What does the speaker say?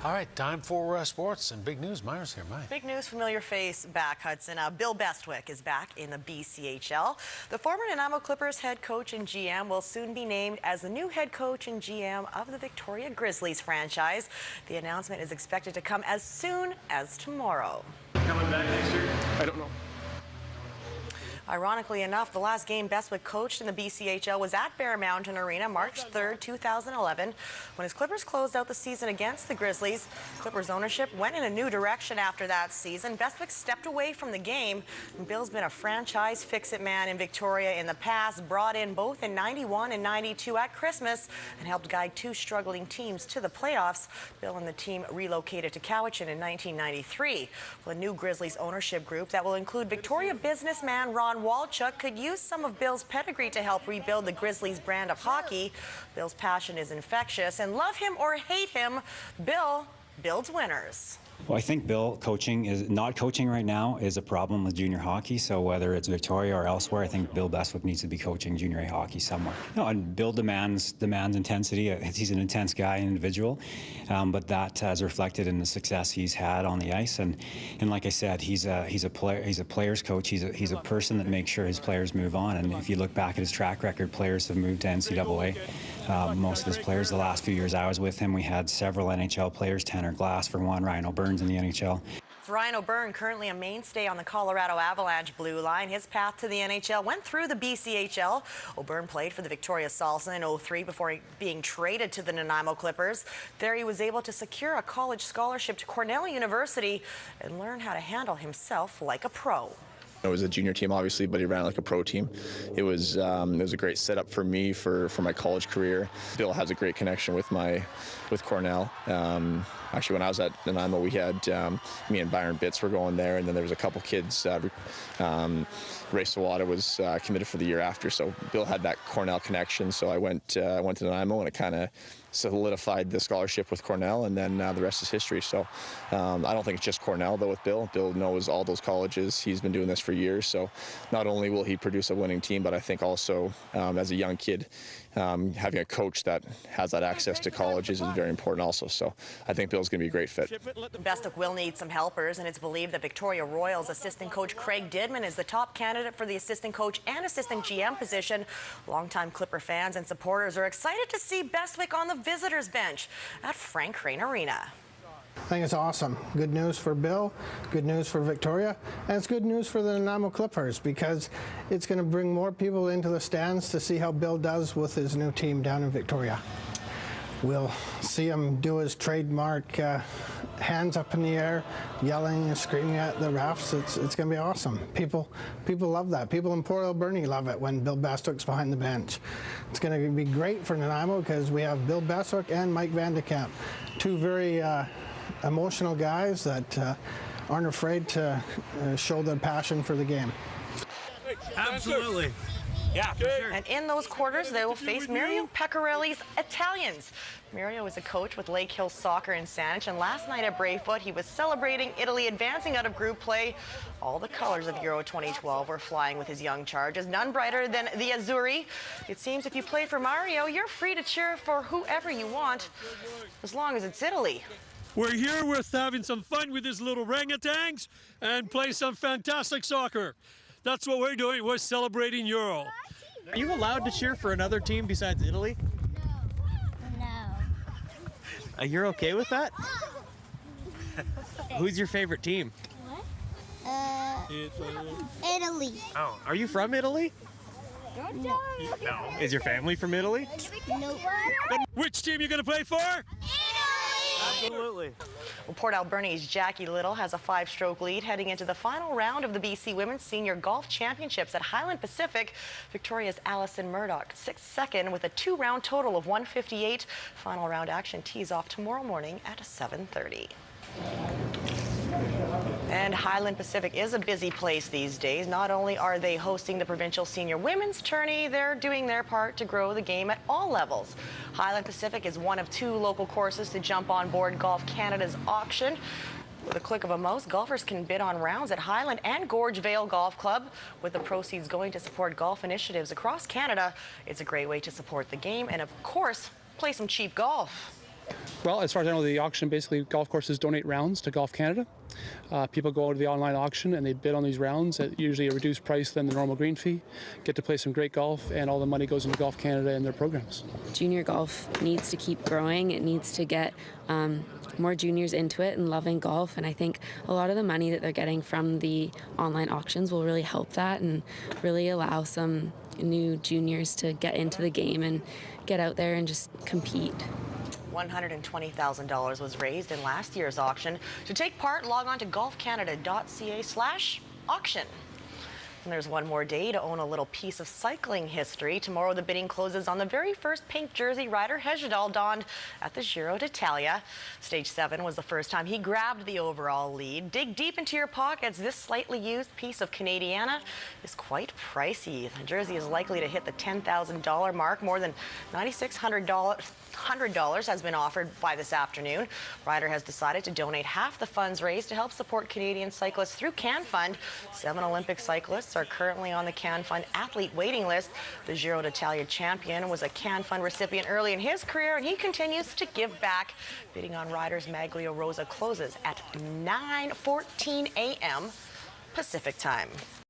All right, time for sports and big news. Myra's here. Maya. Big news, familiar face back, Hudson. Bill Bestwick is back in the BCHL. The former Nanaimo Clippers head coach and GM will soon be named as the new head coach and GM of the Victoria Grizzlies franchise. The announcement is expected to come as soon as tomorrow. Coming back next year? I don't know. Ironically enough, the last game Bestwick coached in the BCHL was at Bear Mountain Arena March 3rd, 2011. When his Clippers closed out the season against the Grizzlies, Clippers ownership went in a new direction after that season. Bestwick stepped away from the game. And Bill's been a franchise fix-it man in Victoria in the past, brought in both in 91 and 92 at Christmas, and helped guide two struggling teams to the playoffs. Bill and the team relocated to Cowichan in 1993. Well, a new Grizzlies ownership group that will include Victoria businessman Ron Walchuk could use some of Bill's pedigree to help rebuild the Grizzlies brand of hockey. Bill's passion is infectious, and love him or hate him, Bill builds winners. Well, I think Bill not coaching right now is a problem with junior hockey. So whether it's Victoria or elsewhere, I think Bill Bestwick needs to be coaching junior A hockey somewhere. No, and Bill demands intensity. He's an intense guy, an individual, but that has reflected in the success he's had on the ice. And like I said, he's a player's coach. He's a person that makes sure his players move on. And if you look back at his track record, players have moved to NCAA. Most of his players, the last few years I was with him, we had several NHL players. Tanner Glass for one, Ryan O'Byrne's in the NHL. Ryan O'Byrne, currently a mainstay on the Colorado Avalanche blue line. His path to the NHL went through the BCHL. O'Byrne played for the Victoria Salsa in 2003 before being traded to the Nanaimo Clippers. There he was able to secure a college scholarship to Cornell University and learn how to handle himself like a pro. It was a junior team, obviously, but he ran like a pro team. It was a great setup for me for my college career. Bill has a great connection with Cornell. Actually, when I was at Nanaimo, we had me and Byron Bitts were going there, and then there was a couple kids. Ray Sawada was committed for the year after, so Bill had that Cornell connection. So I went to Nanaimo, and it kind of solidified the scholarship with Cornell, and then the rest is history. So I don't think it's just Cornell, though, with Bill. Bill knows all those colleges. He's been doing this for years. So not only will he produce a winning team, but I think also as a young kid, having a coach that has that access to colleges is very important also. So I think Bill's going to be a great fit. Bestwick will need some helpers, and it's believed that Victoria Royals assistant coach Craig Didman is the top candidate for the assistant coach and assistant GM position. Longtime Clipper fans and supporters are excited to see Bestwick on the visitors bench at Frank Crane Arena. I think it's awesome. Good news for Bill, good news for Victoria, and it's good news for the Nanaimo Clippers because it's going to bring more people into the stands to see how Bill does with his new team down in Victoria. We'll see him do his trademark hands up in the air, yelling and screaming at the refs. It's going to be awesome. People love that. People in Port Alberni love it when Bill Bestwick's behind the bench. It's going to be great for Nanaimo because we have Bill Bestwick and Mike Van de Kamp, two very emotional guys that aren't afraid to show their passion for the game. Absolutely. Yeah, for sure. And in those quarters, they will face Mario Pecorelli's Italians. Mario is a coach with Lake Hill Soccer in Saanich, and last night at Braefoot, he was celebrating Italy advancing out of group play. All the colors of Euro 2012 were flying with his young charges, none brighter than the Azzurri. It seems if you play for Mario, you're free to cheer for whoever you want, as long as it's Italy. We're here, we're having some fun with these little orangutans and play some fantastic soccer. That's what we're doing. We're celebrating Euro. Are you allowed to cheer for another team besides Italy? No. You're okay with that? Who's your favorite team? Italy. Oh, are you from Italy? No. Is your family from Italy? Nope. Which team are you going to play for? Absolutely. Well, Port Alberni's Jackie Little has a 5-stroke lead heading into the final round of the BC Women's Senior Golf Championships at Highland Pacific. Victoria's Allison Murdoch sits second with a 2-round total of 158. Final round action tees off tomorrow morning at 7:30. And Highland Pacific is a busy place these days. Not only are they hosting the provincial senior women's tourney, they're doing their part to grow the game at all levels. Highland Pacific is one of 2 local courses to jump on board Golf Canada's auction. With a click of a mouse, golfers can bid on rounds at Highland and Gorge Vale Golf Club, with the proceeds going to support golf initiatives across Canada. It's a great way to support the game and, of course, play some cheap golf. Well, as far as I know, the auction, basically golf courses donate rounds to Golf Canada. People go to the online auction and they bid on these rounds at usually a reduced price than the normal green fee, get to play some great golf, and all the money goes into Golf Canada and their programs. Junior golf needs to keep growing. It needs to get more juniors into it and loving golf, and I think a lot of the money that they're getting from the online auctions will really help that and really allow some new juniors to get into the game and get out there and just compete. $120,000 was raised in last year's auction. To take part, log on to golfcanada.ca/auction. And there's one more day to own a little piece of cycling history. Tomorrow the bidding closes on the very first pink jersey Ryder Hesjedal donned at the Giro d'Italia. Stage 7 was the first time he grabbed the overall lead. Dig deep into your pockets. This slightly used piece of Canadiana is quite pricey. The jersey is likely to hit the $10,000 mark. More than $9,600 has been offered by this afternoon. Ryder has decided to donate half the funds raised to help support Canadian cyclists through Can Fund. 7 Olympic cyclists are currently on the Can Fund athlete waiting list. The Giro d'Italia champion was a Can Fund recipient early in his career, and he continues to give back. Bidding on Ryder's Maglio Rosa closes at 9:14 a.m. Pacific time.